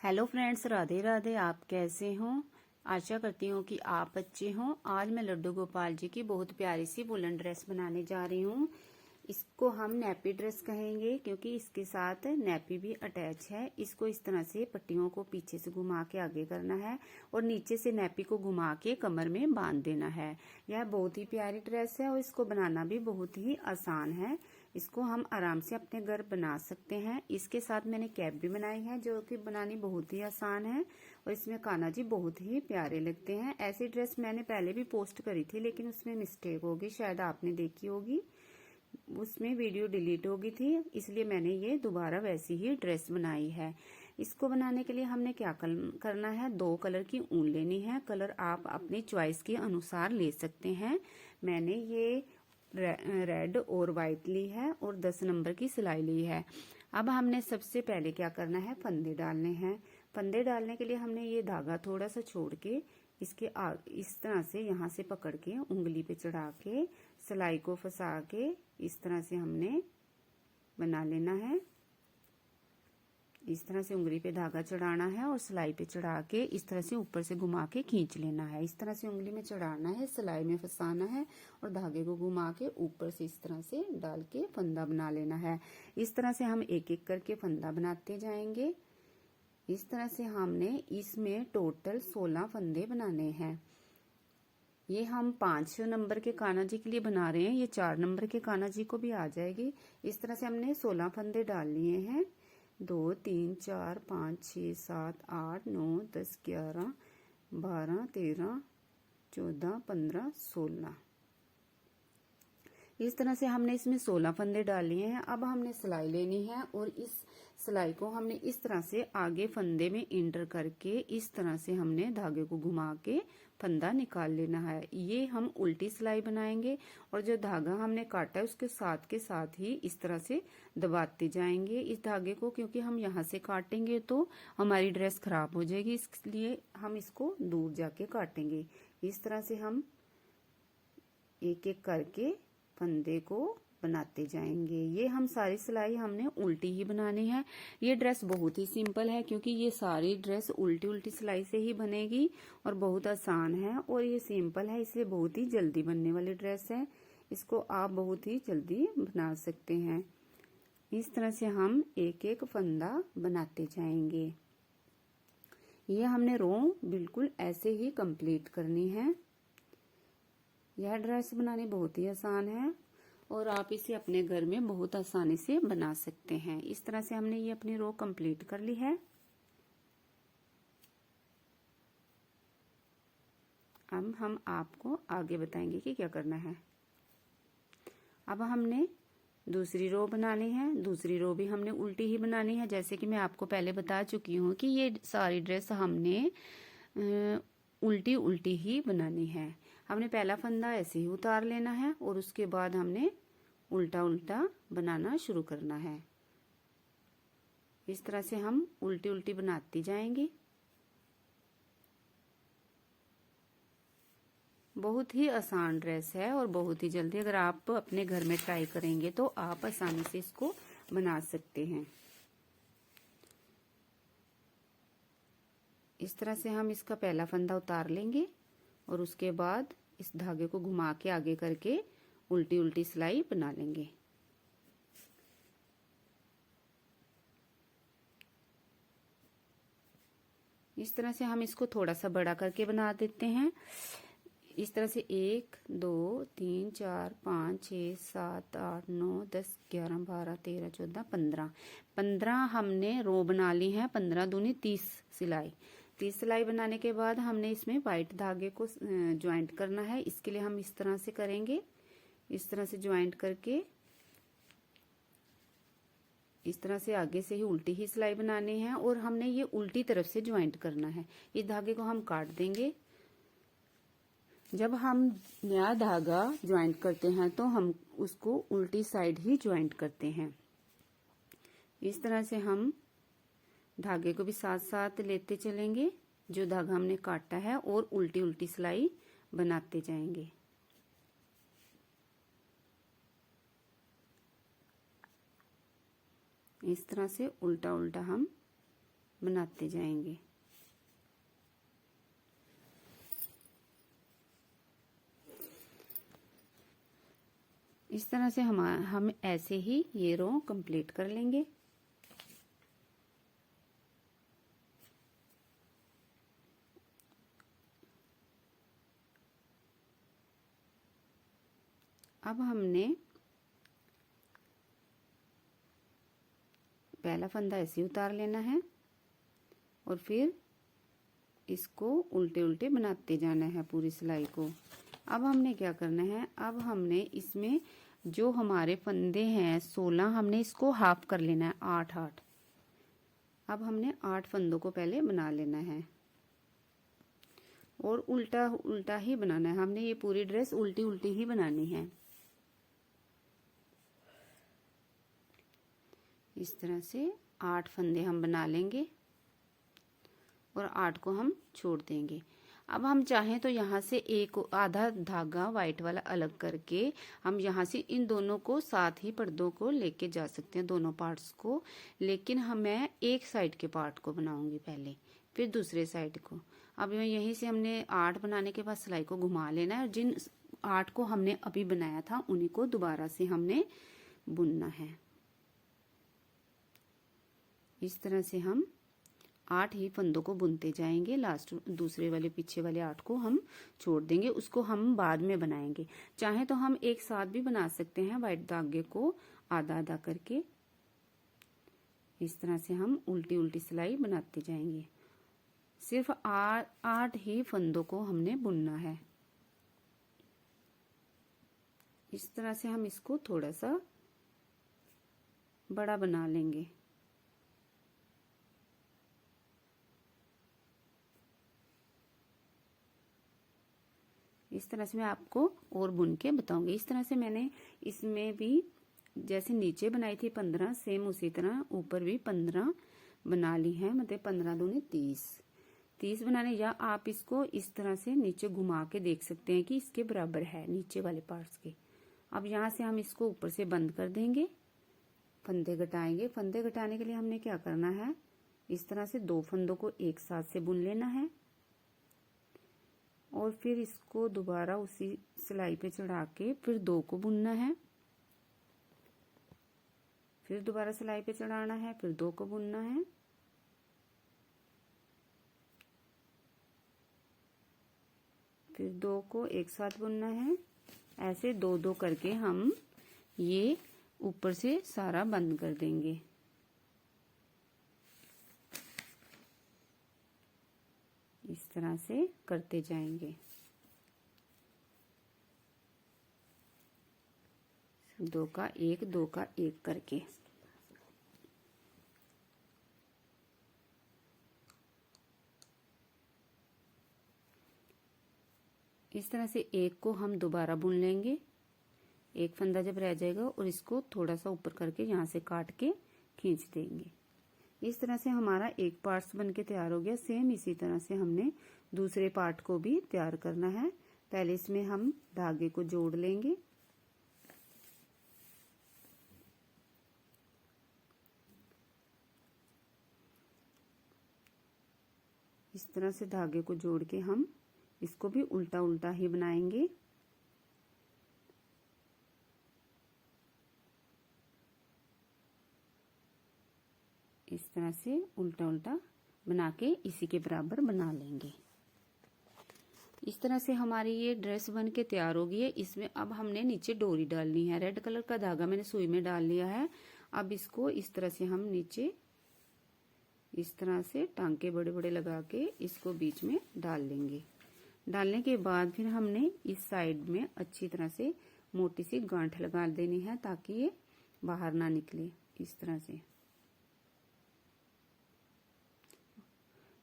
Hello friends, Radhe Radhe. आप कैसे हो? आशा करती हूँ कि आप अच्छे हो। आज मैं लड्डू गोपाल जी की बहुत प्यारी सी वुलन ड्रेस बनाने जा रही हूँ। इसको हम नैपी ड्रेस कहेंगे क्योंकि इसके साथ नैपी भी अटैच है। इसको इस तरह से पट्टियों को पीछे से घुमा के आगे करना है और नीचे से नैपी को घुमा के कमर में बांध देना है। यह बहुत ही प्यारी ड्रेस है और इसको बनाना भी बहुत ही आसान है। इसको हम आराम से अपने घर बना सकते हैं। इसके साथ मैंने कैप भी बनाई है जो कि बनानी बहुत ही आसान है और इसमें कान्हा जी बहुत ही प्यारे लगते हैं। ऐसी ड्रेस मैंने पहले भी पोस्ट करी थी लेकिन उसमें मिस्टेक होगी, शायद आपने देखी होगी, उसमें वीडियो डिलीट हो गई थी, इसलिए मैंने ये दोबारा वैसी ही ड्रेस बनाई है। इसको बनाने के लिए हमने क्या करना है, 2 कलर की ऊन लेनी है। कलर आप अपनी चॉइस के अनुसार ले सकते हैं। मैंने ये रेड और वाइट ली है और 10 नंबर की सिलाई ली है। अब हमने सबसे पहले क्या करना है, फंदे डालने हैं। फंदे डालने के लिए हमने ये धागा थोड़ा सा छोड़ के इसके इस तरह से यहाँ से पकड़ के उंगली पे चढ़ा के सिलाई को फंसा के इस तरह से हमने बना लेना है। इस तरह से उंगली पे धागा चढ़ाना है और सिलाई पे चढ़ा के इस तरह से ऊपर से घुमा के खींच लेना है। इस तरह से उंगली में चढ़ाना है, सिलाई में फंसाना है और धागे को घुमा के ऊपर से इस तरह से डाल के फंदा बना लेना है। इस तरह से हम एक एक करके फंदा बनाते जाएंगे। इस तरह से हमने इसमें टोटल 16 फंदे बनाने हैं। ये हम 5 नंबर के कान्हा जी के लिए बना रहे हैं, ये 4 नंबर के कान्हा जी को भी आ जाएगी। इस तरह से हमने 16 फंदे डाल लिए हैं। 2 3 4 5 6 7 8 9 10 11 12 13 14 15 16। इस तरह से हमने इसमें 16 फंदे डाल लिए हैं। अब हमने सिलाई लेनी है और इस सिलाई को हमने इस तरह से आगे फंदे में इंटर करके इस तरह से हमने धागे को घुमा के फंदा निकाल लेना है। ये हम उल्टी सिलाई बनाएंगे और जो धागा हमने काटा है उसके साथ के साथ ही इस तरह से दबाते जाएंगे इस धागे को, क्योंकि हम यहाँ से काटेंगे तो हमारी ड्रेस खराब हो जाएगी, इसलिए हम इसको दूर जाके काटेंगे। इस तरह से हम एक एक करके फंदे को बनाते जाएंगे। ये हम सारी सिलाई हमने उल्टी ही बनानी है। ये ड्रेस बहुत ही सिंपल है क्योंकि ये सारी ड्रेस उल्टी उल्टी सिलाई से ही बनेगी और बहुत आसान है और ये सिंपल है, इसलिए बहुत ही जल्दी बनने वाली ड्रेस है। इसको आप बहुत ही जल्दी बना सकते हैं। इस तरह से हम एक एक फंदा बनाते जाएंगे। ये हमने रो बिल्कुल ऐसे ही कंप्लीट करनी है। यह ड्रेस बनानी बहुत ही आसान है और आप इसे अपने घर में बहुत आसानी से बना सकते हैं। इस तरह से हमने ये अपनी रो कंप्लीट कर ली है। अब हम आपको आगे बताएंगे कि क्या करना है। अब हमने दूसरी रो बनानी है। दूसरी रो भी हमने उल्टी ही बनानी है, जैसे कि मैं आपको पहले बता चुकी हूँ कि ये सारी ड्रेस हमने उल्टी उल्टी ही बनानी है। हमने पहला फंदा ऐसे ही उतार लेना है और उसके बाद हमने उल्टा उल्टा बनाना शुरू करना है। इस तरह से हम उल्टी उल्टी बनाती जाएंगे। बहुत ही आसान ड्रेस है और बहुत ही जल्दी, अगर आप अपने घर में ट्राई करेंगे तो आप आसानी से इसको बना सकते हैं। इस तरह से हम इसका पहला फंदा उतार लेंगे और उसके बाद इस धागे को घुमा के आगे करके उल्टी उल्टी सिलाई बना लेंगे। इस तरह से हम इसको थोड़ा सा बड़ा करके बना देते हैं। इस तरह से 1 2 3 4 5 6 7 8 9 10 11 12 13 14 15 हमने रो बना ली है। 15 दूनी 30 सिलाई। 30 सिलाई बनाने के बाद हमने इसमें व्हाइट धागे को ज्वाइंट करना है। इसके लिए हम इस तरह से करेंगे, इस तरह से ज्वाइंट करके इस तरह से आगे से ही उल्टी ही सिलाई बनानी है और हमने ये उल्टी तरफ से ज्वाइंट करना है। इस धागे को हम काट देंगे। जब हम नया धागा ज्वाइंट करते हैं तो हम उसको उल्टी साइड ही ज्वाइंट करते हैं। इस तरह से हम धागे को भी साथ साथ लेते चलेंगे, जो धागा हमने काटा है, और उल्टी उल्टी सिलाई बनाते जाएंगे। इस तरह से उल्टा उल्टा हम बनाते जाएंगे। इस तरह से हम ऐसे ही ये रो कंप्लीट कर लेंगे। अब हमने पहला फंदा ऐसे उतार लेना है और फिर इसको उल्टे उल्टे बनाते जाना है पूरी सिलाई को। अब हमने क्या करना है, अब हमने इसमें जो हमारे फंदे हैं 16, हमने इसको हाफ कर लेना है 8-8। अब हमने 8 फंदों को पहले बना लेना है और उल्टा उल्टा ही बनाना है। हमने ये पूरी ड्रेस उल्टी उल्टी ही बनानी है। इस तरह से 8 फंदे हम बना लेंगे और 8 को हम छोड़ देंगे। अब हम चाहें तो यहाँ से एक आधा धागा वाइट वाला अलग करके हम यहाँ से इन दोनों को साथ ही पर्दों को लेके जा सकते हैं, दोनों पार्ट्स को। लेकिन मैं एक साइड के पार्ट को बनाऊंगी पहले, फिर दूसरे साइड को। अब यहीं से हमने 8 बनाने के बाद सिलाई को घुमा लेना है और जिन 8 को हमने अभी बनाया था उन्हीं को दोबारा से हमने बुनना है। इस तरह से हम 8 ही फंदों को बुनते जाएंगे। लास्ट दूसरे वाले पीछे वाले 8 को हम छोड़ देंगे, उसको हम बाद में बनाएंगे। चाहे तो हम एक साथ भी बना सकते हैं वाइट धागे को आधा आधा करके। इस तरह से हम उल्टी उल्टी सिलाई बनाते जाएंगे। सिर्फ 8 ही फंदों को हमने बुनना है। इस तरह से हम इसको थोड़ा सा बड़ा बना लेंगे। इस तरह से मैं आपको और बुन के बताऊंगी। इस तरह से मैंने इसमें भी जैसे नीचे बनाई थी 15, सेम उसी तरह ऊपर भी 15 बना ली है। मतलब 15 दूनी 30 बनाने। या आप इसको इस तरह से नीचे घुमा के देख सकते हैं कि इसके बराबर है नीचे वाले पार्ट्स के। अब यहाँ से हम इसको ऊपर से बंद कर देंगे, फंदे घटाएंगे। फंदे घटाने के लिए हमने क्या करना है, इस तरह से 2 फंदों को एक साथ से बुन लेना है और फिर इसको दोबारा उसी सिलाई पे चढ़ा के फिर 2 को बुनना है, फिर दोबारा सिलाई पे चढ़ाना है, फिर 2 को बुनना है, फिर 2 को एक साथ बुनना है। ऐसे 2-2 करके हम ये ऊपर से सारा बंद कर देंगे। इस तरह से करते जाएंगे। 2 का 1, 2 का 1 करके। इस तरह से 1 को हम दोबारा बुन लेंगे। एक फंदा जब रह जाएगा और इसको थोड़ा सा ऊपर करके यहाँ से काट के खींच देंगे। इस तरह से हमारा एक पार्ट्स बन के तैयार हो गया। सेम इसी तरह से हमने दूसरे पार्ट को भी तैयार करना है। पहले इसमें हम धागे को जोड़ लेंगे। इस तरह से धागे को जोड़ के हम इसको भी उल्टा उल्टा ही बनाएंगे। इस तरह से उल्टा उल्टा बना के इसी के बराबर बना लेंगे। इस तरह से हमारी ये ड्रेस बन के तैयार हो गई है। इसमें अब हमने नीचे डोरी डालनी है। रेड कलर का धागा मैंने सुई में डाल लिया है। अब इसको इस तरह से हम नीचे इस तरह से टांके बड़े बड़े लगा के इसको बीच में डाल लेंगे। डालने के बाद फिर हमने इस साइड में अच्छी तरह से मोटी सी गांठ लगा देनी है ताकि ये बाहर ना निकले। इस तरह से।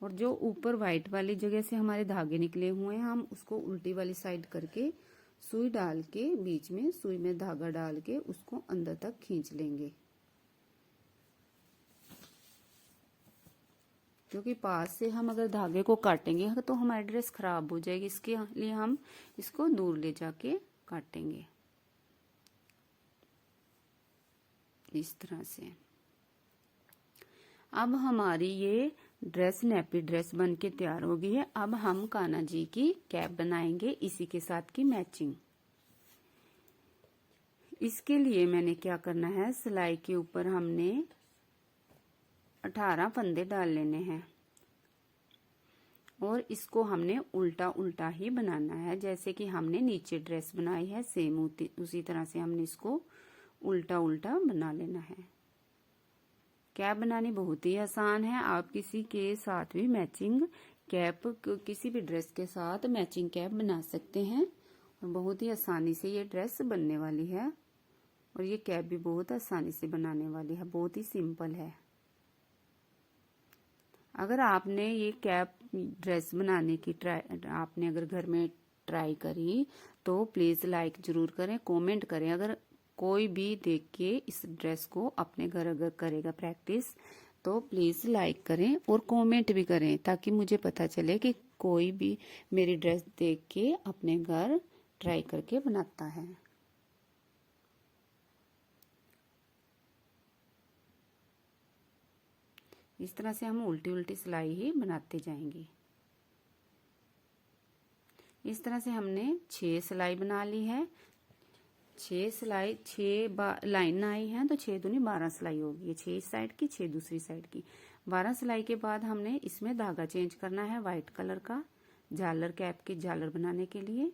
और जो ऊपर व्हाइट वाली जगह से हमारे धागे निकले हुए हैं हम उसको उल्टी वाली साइड करके सुई डाल के बीच में सुई में धागा डाल के उसको अंदर तक खींच लेंगे, क्योंकि पास से हम अगर धागे को काटेंगे तो हमारी ड्रेस खराब हो जाएगी। इसके लिए हम इसको दूर ले जाके काटेंगे इस तरह से। अब हमारी ये ड्रेस नैपी ड्रेस बन के तैयार हो गई है। अब हम कान्हा जी की कैप बनाएंगे इसी के साथ की मैचिंग। इसके लिए मैंने क्या करना है, सिलाई के ऊपर हमने 18 फंदे डाल लेने हैं और इसको हमने उल्टा उल्टा ही बनाना है। जैसे कि हमने नीचे ड्रेस बनाई है सेम उसी तरह से हमने इसको उल्टा उल्टा बना लेना है। कैप बनानी बहुत ही आसान है। आप किसी के साथ भी मैचिंग कैप, किसी भी ड्रेस के साथ मैचिंग कैप बना सकते हैं और बहुत ही आसानी से ये ड्रेस बनने वाली है। और ये कैप भी बहुत आसानी से बनाने वाली है, बहुत ही सिंपल है। अगर आपने ये कैप ड्रेस बनाने की आपने अगर घर में ट्राई करी तो प्लीज लाइक जरूर करें, कमेंट करें। अगर कोई भी देख के इस ड्रेस को अपने घर अगर करेगा प्रैक्टिस तो प्लीज लाइक करें और कमेंट भी करें, ताकि मुझे पता चले कि कोई भी मेरी ड्रेस देख के अपने घर ट्राई करके बनाता है। इस तरह से हम उल्टी उल्टी सिलाई ही बनाते जाएंगे। इस तरह से हमने 6 सिलाई बना ली है। 6 सिलाई 6 लाइन आई है तो 6 दूनी 12 सिलाई होगी। 6 इस साइड की 6 दूसरी साइड की। 12 सिलाई के बाद हमने इसमें धागा चेंज करना है व्हाइट कलर का, झालर कैप की झालर बनाने के लिए।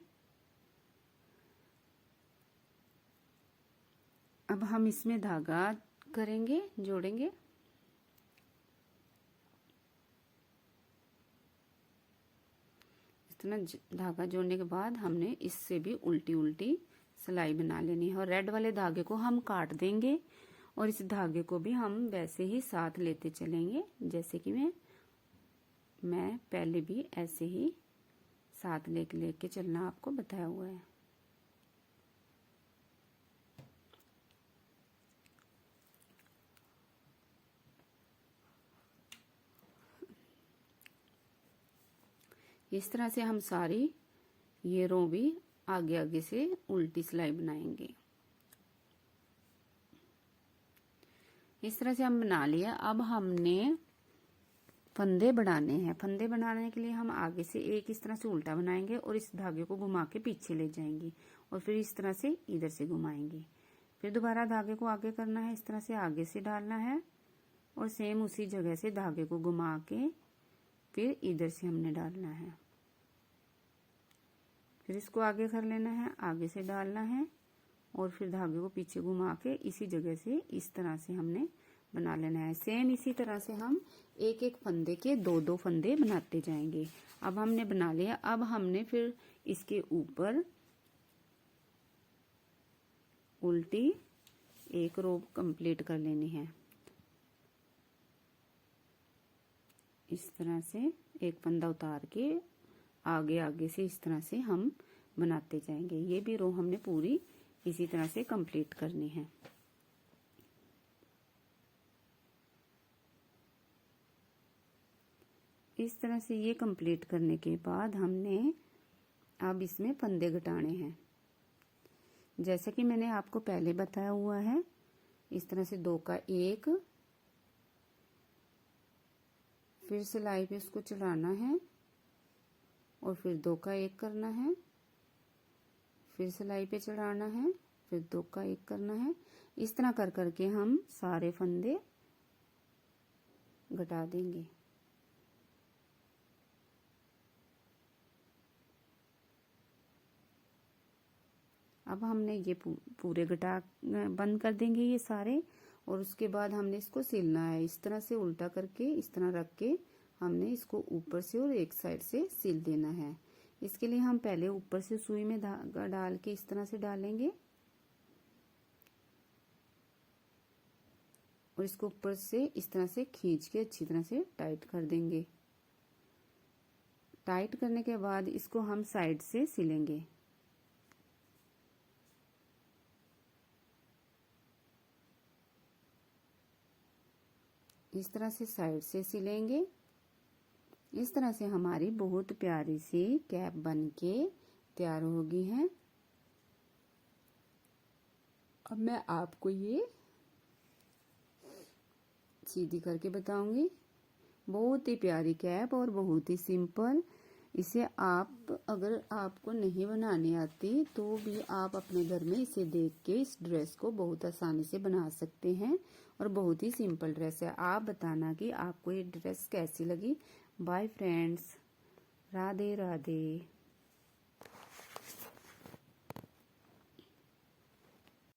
अब हम इसमें धागा करेंगे, जोड़ेंगे। इतना धागा जोड़ने के बाद हमने इससे भी उल्टी उल्टी सिलाई बना लेनी है और रेड वाले धागे को हम काट देंगे और इस धागे को भी हम वैसे ही साथ लेते चलेंगे, जैसे कि मैं पहले भी ऐसे ही साथ लेके चलना आपको बताया हुआ है। इस तरह से हम सारी ये रो भी आगे आगे से उल्टी सिलाई बनाएंगे। इस तरह से हम बना लिया। अब हमने फंदे बढ़ाने हैं। फंदे बनाने के लिए हम आगे से एक इस तरह से उल्टा बनाएंगे और इस धागे को घुमा के पीछे ले जाएंगे और फिर इस तरह से इधर से घुमाएंगे। फिर दोबारा धागे को आगे करना है, इस तरह से आगे से डालना है और सेम उसी जगह से धागे को घुमा के फिर इधर से हमने डालना है। फिर इसको आगे कर लेना है, आगे से डालना है और फिर धागे को पीछे घुमा के इसी जगह से इस तरह से हमने बना लेना है। सेम इसी तरह से हम एक एक फंदे के 2-2 फंदे बनाते जाएंगे। अब हमने बना लिया। अब हमने फिर इसके ऊपर उल्टी एक रो कंप्लीट कर लेनी है। इस तरह से एक फंदा उतार के आगे आगे से इस तरह से हम बनाते जाएंगे। ये भी रो हमने पूरी इसी तरह से कंप्लीट करनी है। इस तरह से ये कंप्लीट करने के बाद हमने अब इसमें फंदे घटाने हैं। जैसा कि मैंने आपको पहले बताया हुआ है, इस तरह से 2 का 1, फिर सिलाई पे उसको चढ़ाना है और फिर 2 का 1 करना है, फिर सिलाई पे चढ़ाना है, फिर 2 का 1 करना है। इस तरह कर करके हम सारे फंदे घटा देंगे। अब हमने ये पूरे घटा बंद कर देंगे ये सारे और उसके बाद हमने इसको सिलना है। इस तरह से उल्टा करके इस तरह रख के हमने इसको ऊपर से और एक साइड से सिल देना है। इसके लिए हम पहले ऊपर से सुई में धागा डाल के इस तरह से डालेंगे और इसको ऊपर से इस तरह से खींच के अच्छी तरह से टाइट कर देंगे। टाइट करने के बाद इसको हम साइड से सिलेंगे। इस तरह से साइड से सिलेंगे। इस तरह से हमारी बहुत प्यारी सी कैप बनके तैयार हो गई है। अब मैं आपको ये सीधी करके बताऊंगी। बहुत ही प्यारी कैप और बहुत ही सिंपल। इसे आप अगर आपको नहीं बनाने आती तो भी आप अपने घर में इसे देख के इस ड्रेस को बहुत आसानी से बना सकते हैं और बहुत ही सिंपल ड्रेस है। आप बताना कि आपको ये ड्रेस कैसी लगी। Bye friends, Radhe Radhe.